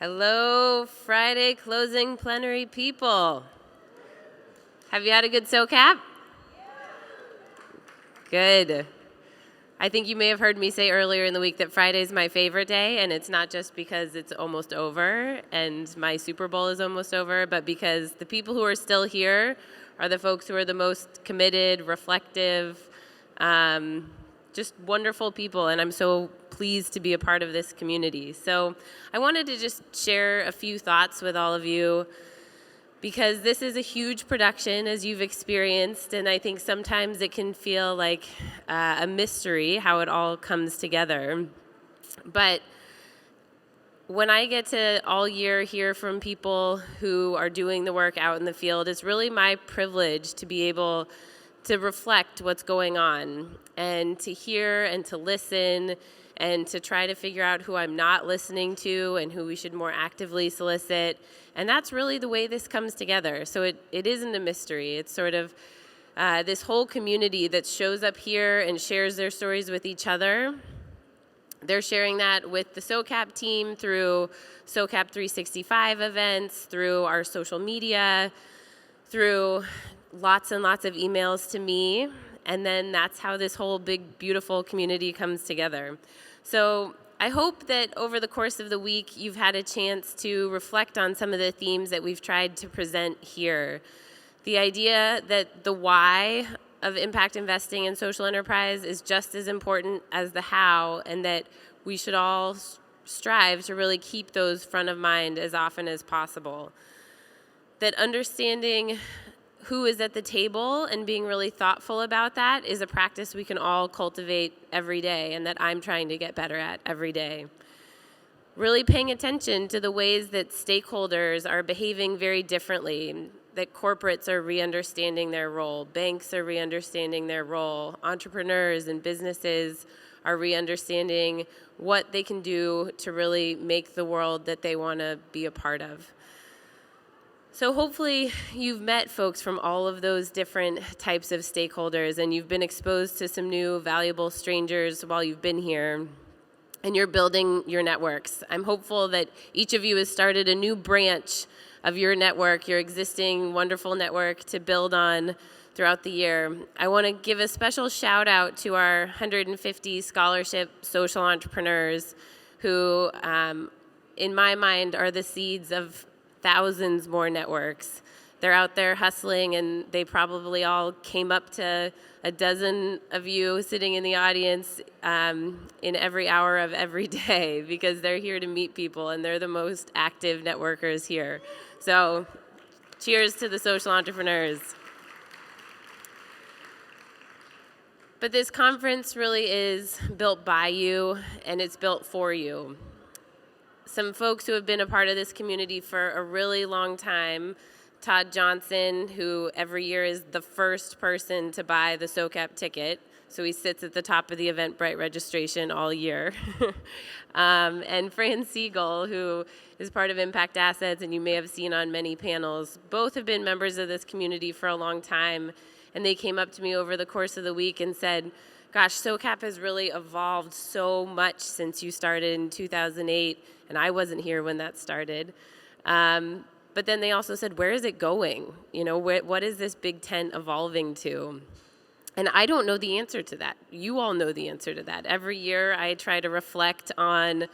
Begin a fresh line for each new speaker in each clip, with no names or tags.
Hello, Friday closing plenary people. Have you had a good SOCAP? Good. I think you may have heard me say earlier in the week that Friday's my favorite day, and it's not just because it's almost over and my Super Bowl is almost over, but because the people who are still here are the folks who are the most committed, reflective, just wonderful people, and I'm so pleased to be a part of this community. So I wanted to just share a few thoughts with all of you because this is a huge production, as you've experienced, and I think sometimes it can feel like a mystery how it all comes together. But when I get to all year hear from people who are doing the work out in the field, it's really my privilege to be able to reflect what's going on and to hear and to listen and to try to figure out who I'm not listening to and who we should more actively solicit. And that's really the way this comes together. So it isn't a mystery. It's sort of this whole community that shows up here and shares their stories with each other. They're sharing that with the SOCAP team through SOCAP16 events, through our social media, through lots and lots of emails to me, and then that's how this whole big, beautiful community comes together. So I hope that over the course of the week, you've had a chance to reflect on some of the themes that we've tried to present here. The idea that the why of impact investing in social enterprise is just as important as the how, and that we should all strive to really keep those front of mind as often as possible. That understanding who is at the table and being really thoughtful about that is a practice we can all cultivate every day and that I'm trying to get better at every day. Really paying attention to the ways that stakeholders are behaving very differently, that corporates are re-understanding their role, banks are re-understanding their role, entrepreneurs and businesses are re-understanding what they can do to really make the world that they want to be a part of. So hopefully you've met folks from all of those different types of stakeholders and you've been exposed to some new valuable strangers while you've been here and you're building your networks. I'm hopeful that each of you has started a new branch of your network, your existing wonderful network to build on throughout the year. I want to give a special shout out to our 150 scholarship social entrepreneurs who, in my mind, are the seeds of thousands more networks. They're out there hustling, and they probably all came up to a dozen of you sitting in the audience in every hour of every day because they're here to meet people, and they're the most active networkers here. So cheers to the social entrepreneurs. But this conference really is built by you, and it's built for you. Some folks who have been a part of this community for a really long time, Todd Johnson, who every year is the first person to buy the SOCAP ticket, so he sits at the top of the Eventbrite registration all year. And Fran Siegel, who is part of Impact Assets and you may have seen on many panels. Both have been members of this community for a long time, and they came up to me over the course of the week and said, gosh, SOCAP has really evolved so much since you started in 2008, and I wasn't here when that started. But then they also said, where is it going? You know, what is this big tent evolving to? And I don't know the answer to that. You all know the answer to that. Every year I try to reflect on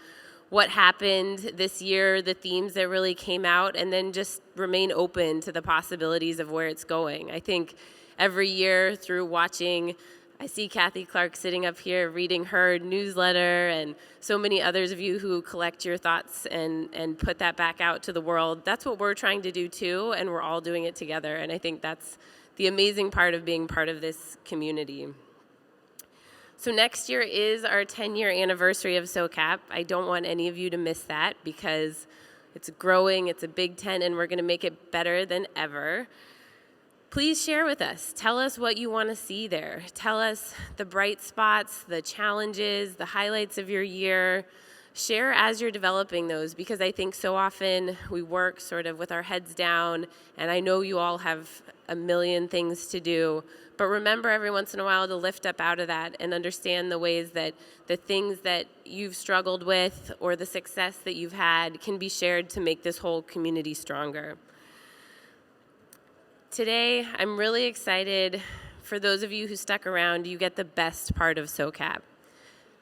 what happened this year, the themes that really came out, and then just remain open to the possibilities of where it's going. I think every year through watching, I see Kathy Clark sitting up here reading her newsletter and so many others of you who collect your thoughts and put that back out to the world. That's what we're trying to do too, and we're all doing it together. And I think that's the amazing part of being part of this community. So next year is our 10-year anniversary of SOCAP. I don't want any of you to miss that because it's growing, it's a big tent, and we're going to make it better than ever. Please share with us. Tell us what you want to see there. Tell us the bright spots, the challenges, the highlights of your year. share as you're developing those, because I think so often we work sort of with our heads down, and I know you all have a million things to do, but remember every once in a while to lift up out of that and understand the ways that the things that you've struggled with or the success that you've had can be shared to make this whole community stronger. Today, I'm really excited. For those of you who stuck around, you get the best part of SOCAP.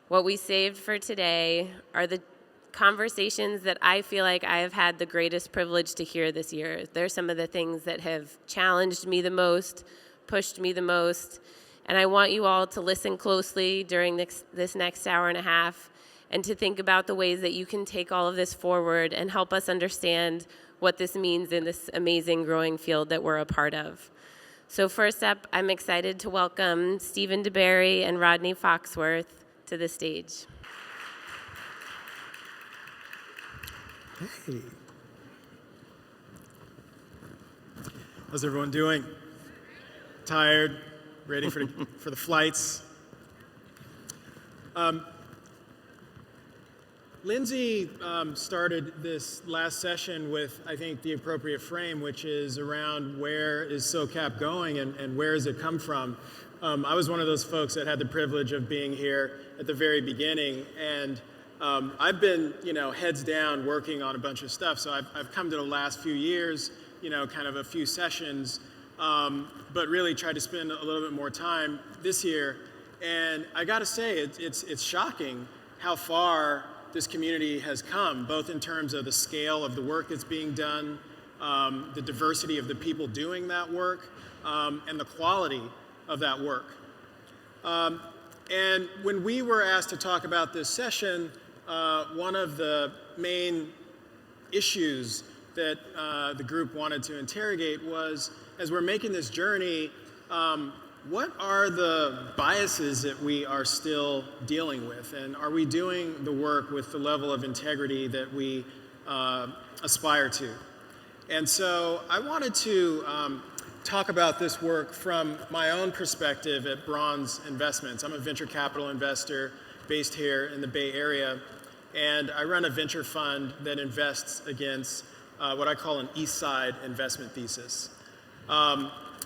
What we saved for today are the conversations that I feel like I have had the greatest privilege to hear this year. They're some of the things that have challenged me the most, pushed me the most, and I want you all to listen closely during this next hour and a half and to think about the ways that you can take all of this forward and help us understand what this means in this amazing growing field that we're a part of. So first up, I'm excited to welcome Stephen DeBerry and Rodney Foxworth to the stage.
Hey. How's everyone doing? Tired? Ready for the flights? Lindsay started this last session with, I think, the appropriate frame, which is around where is SOCAP going and where does it come from? I was one of those folks that had the privilege of being here at the very beginning, and I've been, heads down working on a bunch of stuff. So I've come to the last few years, kind of a few sessions, but really tried to spend a little bit more time this year. And I got to say, it's shocking how far this community has come, both in terms of the scale of the work that's being done, the diversity of the people doing that work, and the quality of that work. And when we were asked to talk about this session, one of the main issues that the group wanted to interrogate was, as we're making this journey, what are the biases that we are still dealing with? And are we doing the work with the level of integrity that we aspire to? And so I wanted to talk about this work from my own perspective at Bronze Investments. I'm a venture capital investor based here in the Bay Area, and I run a venture fund that invests against what I call an East Side investment thesis.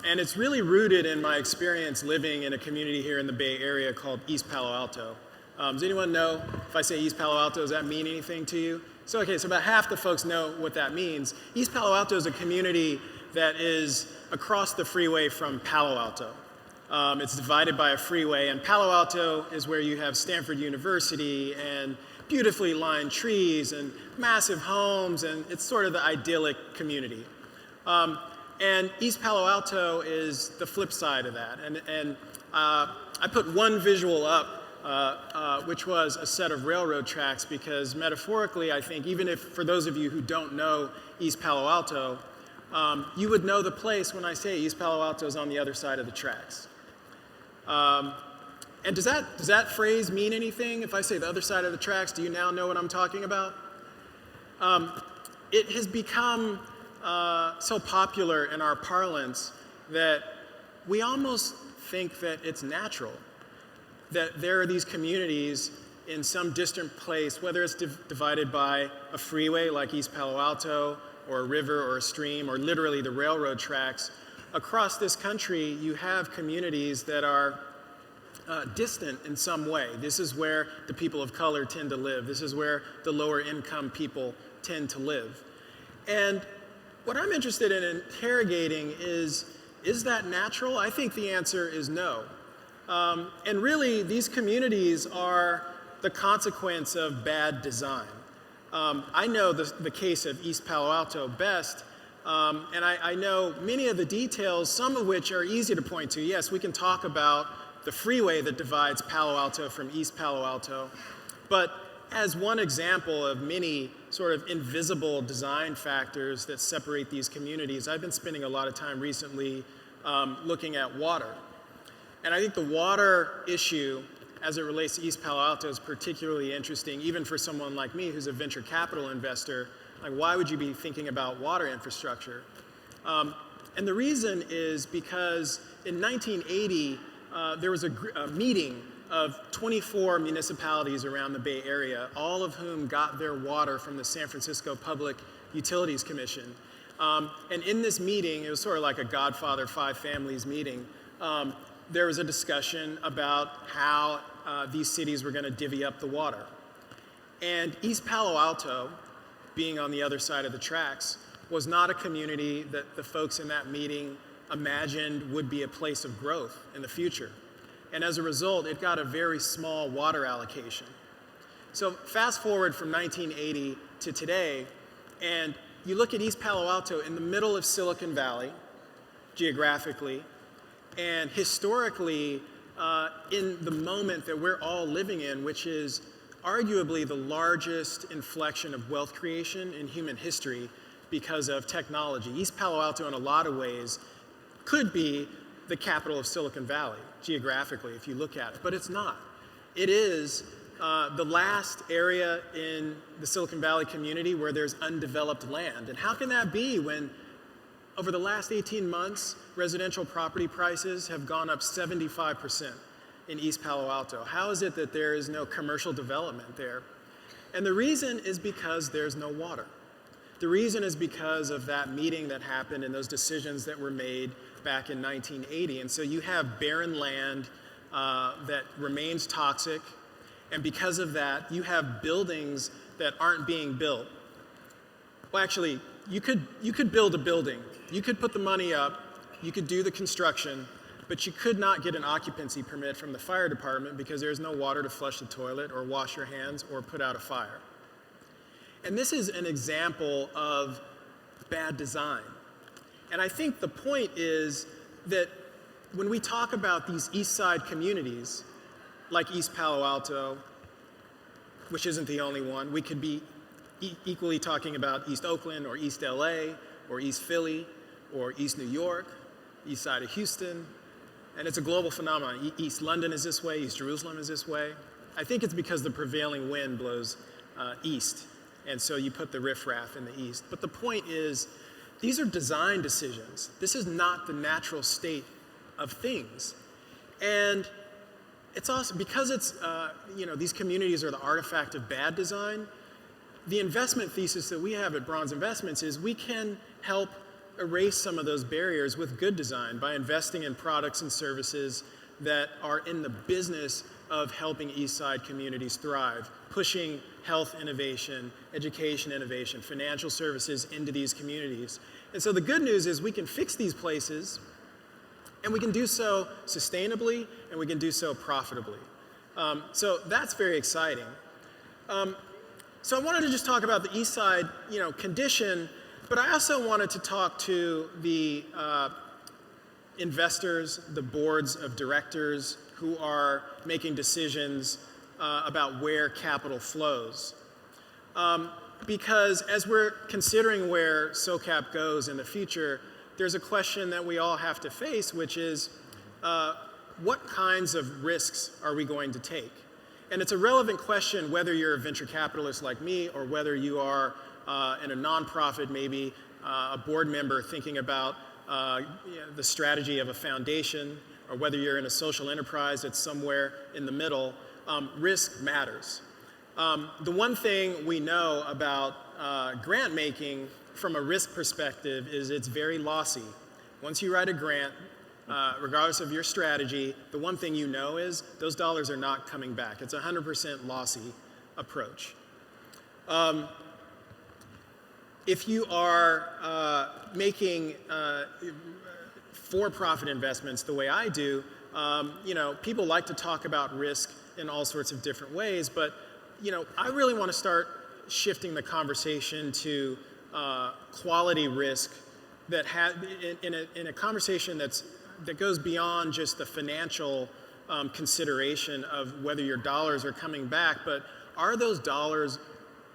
And it's really rooted in my experience living in a community here in the Bay Area called East Palo Alto. Does anyone know, if I say East Palo Alto, does that mean anything to you? So about half the folks know what that means. East Palo Alto is a community that is across the freeway from Palo Alto. It's divided by a freeway, and Palo Alto is where you have Stanford University and beautifully lined trees and massive homes, and it's sort of the idyllic community. And East Palo Alto is the flip side of that. And I put one visual up, which was a set of railroad tracks, because metaphorically, I think, even if for those of you who don't know East Palo Alto, you would know the place when I say East Palo Alto is on the other side of the tracks. And does that phrase mean anything? If I say the other side of the tracks, do you now know what I'm talking about? It has become so popular in our parlance that we almost think that it's natural that there are these communities in some distant place, whether it's divided by a freeway like East Palo Alto, or a river or a stream, or literally the railroad tracks. Across this country, you have communities that are distant in some way. This is where the people of color tend to live. This is where the lower income people tend to live. And what I'm interested in interrogating is that natural? I think the answer is no. And really, these communities are the consequence of bad design. I know the case of East Palo Alto best, and I know many of the details, some of which are easy to point to. Yes, we can talk about the freeway that divides Palo Alto from East Palo Alto, but as one example of many sort of invisible design factors that separate these communities, I've been spending a lot of time recently looking at water. And I think the water issue as it relates to East Palo Alto is particularly interesting, even for someone like me who's a venture capital investor. Like, why would you be thinking about water infrastructure? And the reason is because in 1980, there was a meeting of 24 municipalities around the Bay Area, all of whom got their water from the San Francisco Public Utilities Commission. And in this meeting, it was sort of like a Godfather Five Families meeting, there was a discussion about how these cities were going to divvy up the water. And East Palo Alto, being on the other side of the tracks, was not a community that the folks in that meeting imagined would be a place of growth in the future. And as a result, it got a very small water allocation. So fast forward from 1980 to today, and you look at East Palo Alto in the middle of Silicon Valley, geographically, and historically, in the moment that we're all living in, which is arguably the largest inflection of wealth creation in human history because of technology. East Palo Alto, in a lot of ways, could be the capital of Silicon Valley, geographically, if you look at it, but it's not. It is the last area in the Silicon Valley community where there's undeveloped land. And how can that be when over the last 18 months, residential property prices have gone up 75% in East Palo Alto? How is it that there is no commercial development there? And the reason is because there's no water. The reason is because of that meeting that happened and those decisions that were made back in 1980. And so you have barren land that remains toxic. And because of that, you have buildings that aren't being built. Well, actually, you could build a building. You could put the money up. You could do the construction. But you could not get an occupancy permit from the fire department because there's no water to flush the toilet or wash your hands or put out a fire. And this is an example of bad design. And I think the point is that when we talk about these East Side communities, like East Palo Alto, which isn't the only one, we could be equally talking about East Oakland or East LA or East Philly or East New York, East Side of Houston. And it's a global phenomenon. East London is this way, East Jerusalem is this way. I think it's because the prevailing wind blows east. And so you put the riffraff in the east. But the point is, these are design decisions. This is not the natural state of things. And it's also, because it's, these communities are the artifact of bad design, the investment thesis that we have at Bronze Investments is we can help erase some of those barriers with good design by investing in products and services that are in the business of helping East Side communities thrive, pushing health innovation, education innovation, financial services into these communities. And so the good news is we can fix these places, and we can do so sustainably, and we can do so profitably. So that's very exciting. So I wanted to just talk about the East Side, condition, but I also wanted to talk to the investors, the boards of directors who are making decisions about where capital flows. Because as we're considering where SOCAP goes in the future, there's a question that we all have to face, which is what kinds of risks are we going to take? And it's a relevant question whether you're a venture capitalist like me or whether you are in a nonprofit, maybe a board member thinking about the strategy of a foundation, or whether you're in a social enterprise that's somewhere in the middle. Risk matters. The one thing we know about grant making from a risk perspective is it's very lossy. Once you write a grant, regardless of your strategy, the one thing you know is those dollars are not coming back. It's a 100% lossy approach. If you are making for-profit investments the way I do, people like to talk about risk in all sorts of different ways, but I really want to start shifting the conversation to quality risk that in a conversation that goes beyond just the financial consideration of whether your dollars are coming back, but are those dollars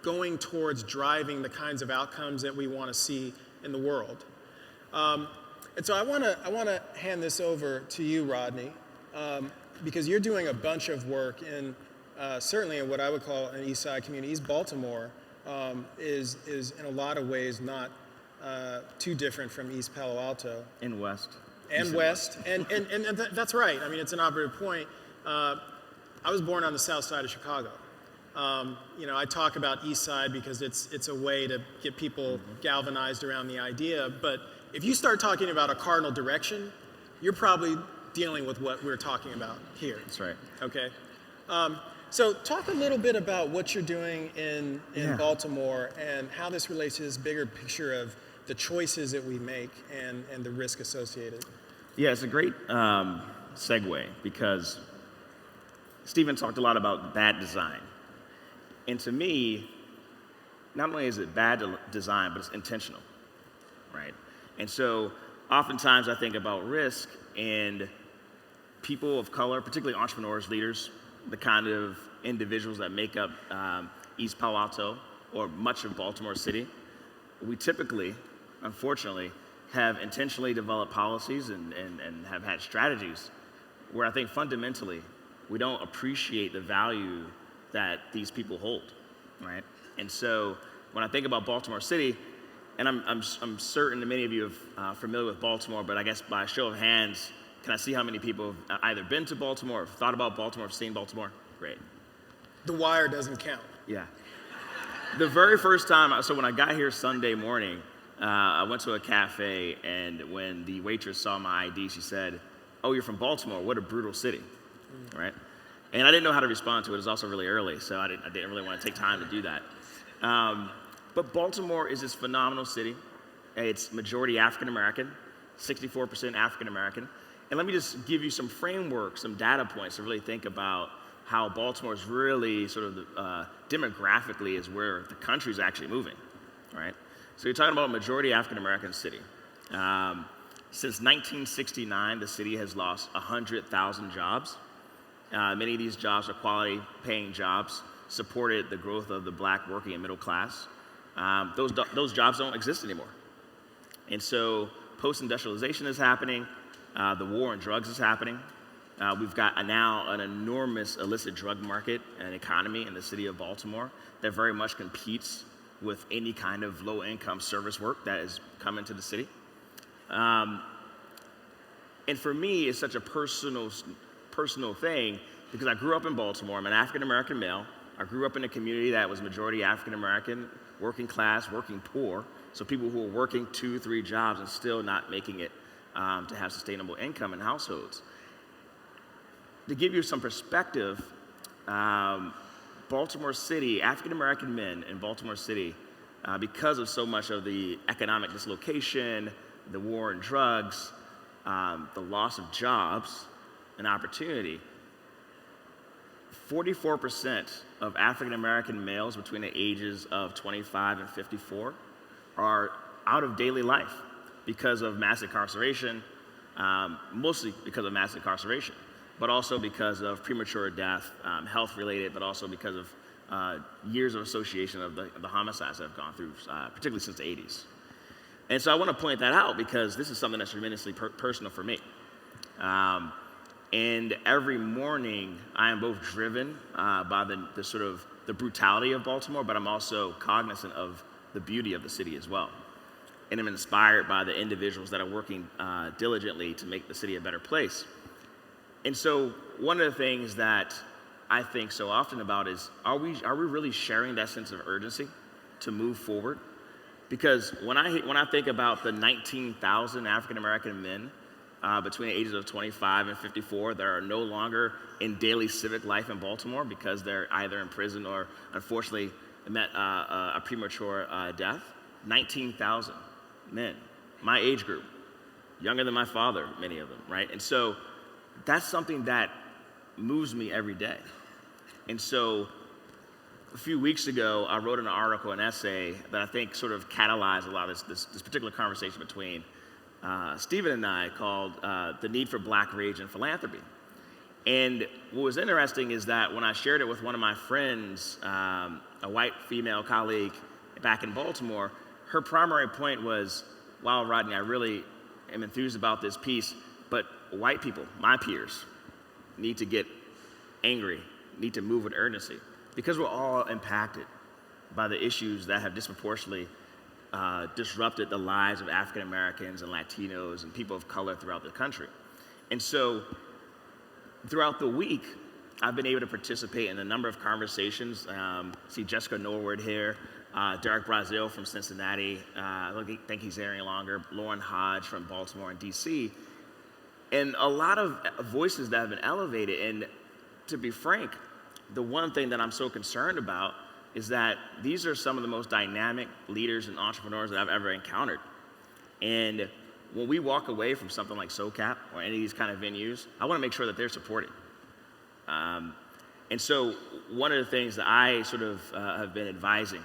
going towards driving the kinds of outcomes that we want to see in the world? And so I want to hand this over to you, Rodney, because you're doing a bunch of work in certainly in what I would call an East Side community. East Baltimore is in a lot of ways not too different from East Palo Alto.
And West.
And West, and that's right. I mean, it's an operative point. I was born on the south side of Chicago. I talk about East Side because it's a way to get people galvanized around the idea. But if you start talking about a cardinal direction, you're probably dealing with what we're talking about here.
That's right.
Okay. So talk a little bit about what you're doing in Baltimore and how this relates to this bigger picture of the choices that we make and the risk associated.
Yeah, it's a great segue because Stephen talked a lot about bad design. And to me, not only is it bad design, but it's intentional, right? And so oftentimes I think about risk and people of color, particularly entrepreneurs, leaders, the kind of individuals that make up East Palo Alto or much of Baltimore City. We typically, unfortunately, have intentionally developed policies and have had strategies where I think fundamentally we don't appreciate the value that these people hold, right? And so when I think about Baltimore City, and I'm certain that many of you are familiar with Baltimore, but I guess by a show of hands, can I see how many people have either been to Baltimore, or thought about Baltimore, or seen Baltimore? Great.
The wire doesn't count.
Yeah. The very first time, so when I got here Sunday morning, I went to a cafe, and when the waitress saw my ID, she said, "Oh, you're from Baltimore, what a brutal city," right? And I didn't know how to respond to it. It was also really early, so I didn't really want to take time to do that. But Baltimore is this phenomenal city. It's majority African American, 64% African American. And let me just give you some framework, some data points to really think about how Baltimore is really sort of demographically is where the country is actually moving, right? So you're talking about a majority African American city. Since 1969, the city has lost 100,000 jobs. Many of these jobs are quality paying jobs, supported the growth of the black working and middle class. Those jobs don't exist anymore. And so post-industrialization is happening. The war on drugs is happening. We've got now an enormous illicit drug market and economy in the city of Baltimore that very much competes with any kind of low-income service work that has come into the city. And for me, it's such a personal thing because I grew up in Baltimore. I'm an African-American male. I grew up in a community that was majority African-American, working class, working poor. So people who are working 2, 3 jobs and still not making it to have sustainable income in households. To give you some perspective, Baltimore City, African-American men in Baltimore City, because of so much of the economic dislocation, the war on drugs, the loss of jobs and opportunity, 44% of African-American males between the ages of 25 and 54 are out of daily life because of mass incarceration, mostly because of mass incarceration, but also because of premature death, health-related, but also because of years of association of the homicides that have gone through, particularly since the 80s. And so I want to point that out because this is something that's tremendously personal for me. And every morning, I am both driven by the sort of the brutality of Baltimore, but I'm also cognizant of the beauty of the city as well. And I'm inspired by the individuals that are working diligently to make the city a better place. And so one of the things that I think so often about is, are we really sharing that sense of urgency to move forward? Because when I think about the 19,000 African-American men between the ages of 25 and 54 that are no longer in daily civic life in Baltimore because they're either in prison or unfortunately met a premature death, 19,000 men, my age group, younger than my father, many of them, right? And so that's something that moves me every day. And so a few weeks ago, I wrote an article, an essay that I think sort of catalyzed a lot of this particular conversation between Stephen and I called The Need for Black Rage and Philanthropy. And what was interesting is that when I shared it with one of my friends, a white female colleague back in Baltimore, her primary point was, wow, Rodney, I really am enthused about this piece, but white people, my peers, need to get angry, need to move with urgency, because we're all impacted by the issues that have disproportionately disrupted the lives of African Americans and Latinos and people of color throughout the country. And so throughout the week, I've been able to participate in a number of conversations. See Jessica Norwood here, Derek Brazil from Cincinnati, I think he's there any longer, Lauren Hodge from Baltimore and DC, and a lot of voices that have been elevated. And to be frank, the one thing that I'm so concerned about is that these are some of the most dynamic leaders and entrepreneurs that I've ever encountered. And when we walk away from something like SOCAP or any of these kind of venues, I want to make sure that they're supported. And so one of the things that I sort of have been advising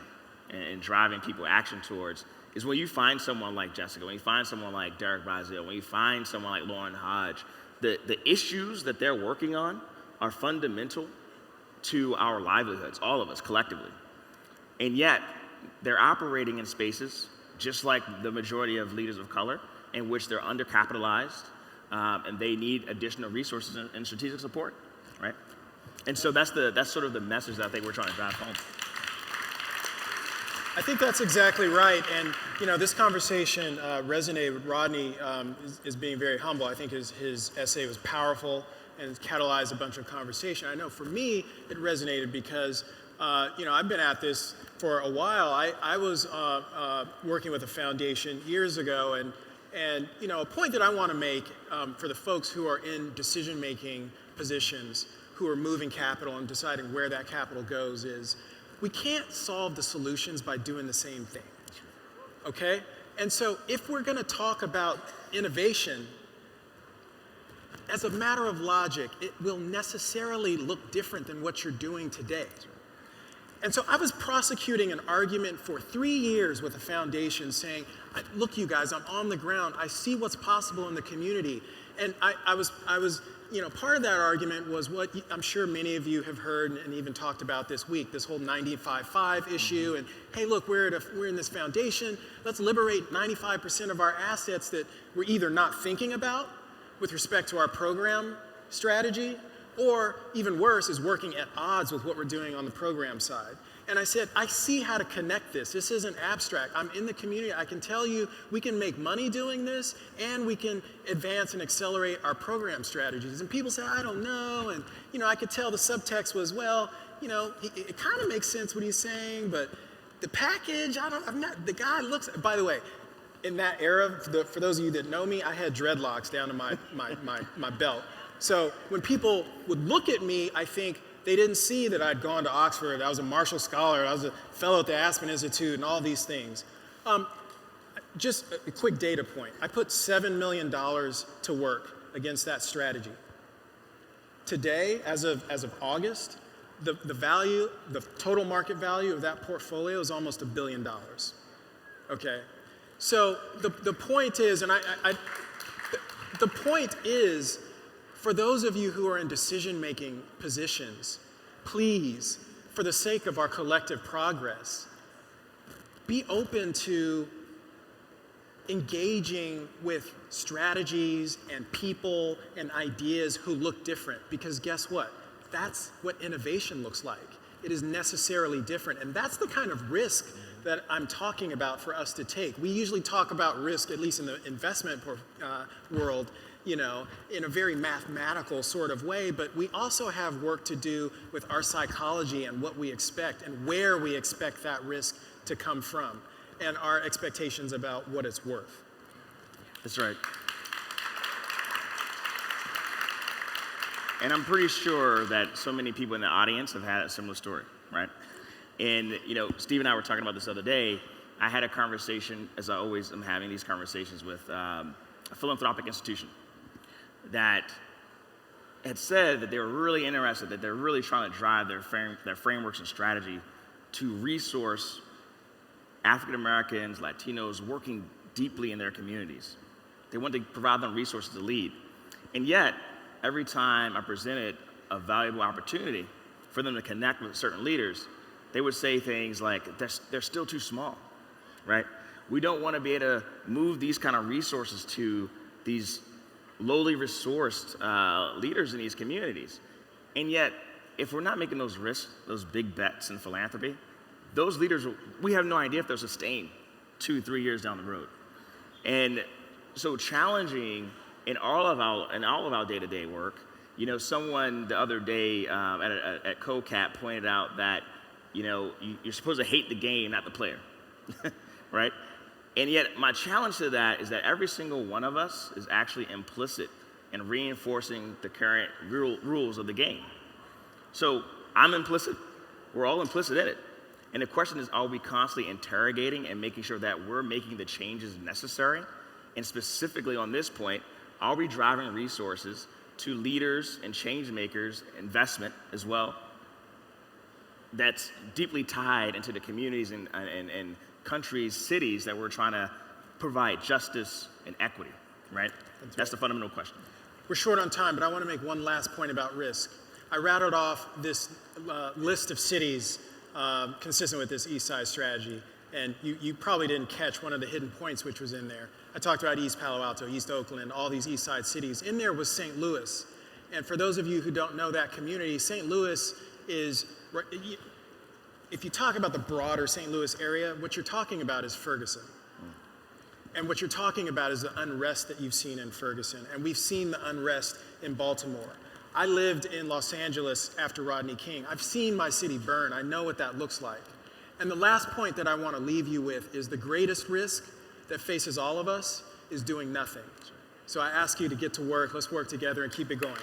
and driving people action towards is when you find someone like Jessica, when you find someone like Derek Brazil, when you find someone like Lauren Hodge, the issues that they're working on are fundamental to our livelihoods, all of us collectively. And yet, they're operating in spaces, just like the majority of leaders of color, in which they're undercapitalized, and they need additional resources and strategic support, right? And so that's sort of the message that I think we're trying to drive home.
I think that's exactly right. And this conversation resonated with Rodney is being very humble. I think his essay was powerful and catalyzed a bunch of conversation. I know for me, it resonated because I've been at this for a while. I was working with a foundation years ago, and a point that I want to make for the folks who are in decision-making positions, who are moving capital and deciding where that capital goes, is we can't solve the solutions by doing the same thing, okay? And so if we're going to talk about innovation, as a matter of logic, it will necessarily look different than what you're doing today. And so I was prosecuting an argument for 3 years with a foundation saying, look, you guys, I'm on the ground. I see what's possible in the community. And I was part of that argument was what I'm sure many of you have heard and even talked about this week, this whole 95-5 issue. And hey, look, we're in this foundation. Let's liberate 95% of our assets that we're either not thinking about with respect to our program strategy, or even worse, is working at odds with what we're doing on the program side. And I said, I see how to connect this. This isn't abstract. I'm in the community. I can tell you we can make money doing this, and we can advance and accelerate our program strategies. And people say, I don't know. And I could tell the subtext was, well, it kind of makes sense what he's saying, but the package, the guy looks, by the way, in that era, for those of you that know me, I had dreadlocks down to my belt. So when people would look at me, I think they didn't see that I'd gone to Oxford, I was a Marshall Scholar, I was a fellow at the Aspen Institute, and all these things. Just a quick data point. I put $7 million to work against that strategy. Today, as of August, the total market value of that portfolio is almost $1 billion. Okay? So the point is, the point is, for those of you who are in decision-making positions, please, for the sake of our collective progress, be open to engaging with strategies and people and ideas who look different, because guess what? That's what innovation looks like. It is necessarily different, and that's the kind of risk that I'm talking about for us to take. We usually talk about risk, at least in the investment world, in a very mathematical sort of way, but we also have work to do with our psychology and what we expect and where we expect that risk to come from, and our expectations about what it's worth.
That's right. And I'm pretty sure that so many people in the audience have had a similar story, right? And, Steve and I were talking about this the other day. I had a conversation, as I always am having these conversations, with a philanthropic institution that had said that they were really interested, that they're really trying to drive their frameworks and strategy to resource African Americans, Latinos working deeply in their communities. They want to provide them resources to lead. And yet, every time I presented a valuable opportunity for them to connect with certain leaders, they would say things like, they're still too small, right? We don't want to be able to move these kind of resources to these lowly resourced leaders in these communities. And yet, if we're not making those risks, those big bets in philanthropy, those leaders, we have no idea if they'll sustain 2-3 years down the road. And so challenging in all of our day-to-day work, Someone the other day at SOCAP pointed out that, you're supposed to hate the game, not the player, right? And yet my challenge to that is that every single one of us is actually implicit in reinforcing the current rules of the game. So I'm implicit. We're all implicit in it. And the question is, are we constantly interrogating and making sure that we're making the changes necessary? And specifically on this point, are we driving resources to leaders and change makers, investment as well, that's deeply tied into the communities and countries, cities that we're trying to provide justice and equity, right? That's the fundamental question.
We're short on time, but I want to make one last point about risk. I rattled off this list of cities consistent with this East Side strategy, and you probably didn't catch one of the hidden points which was in there. I talked about East Palo Alto, East Oakland, all these East Side cities. In there was St. Louis. And for those of you who don't know that community, St. Louis is, if you talk about the broader St. Louis area, what you're talking about is Ferguson. And what you're talking about is the unrest that you've seen in Ferguson. And we've seen the unrest in Baltimore. I lived in Los Angeles after Rodney King. I've seen my city burn. I know what that looks like. And the last point that I want to leave you with is the greatest risk that faces all of us is doing nothing. So I ask you to get to work. Let's work together and keep it going.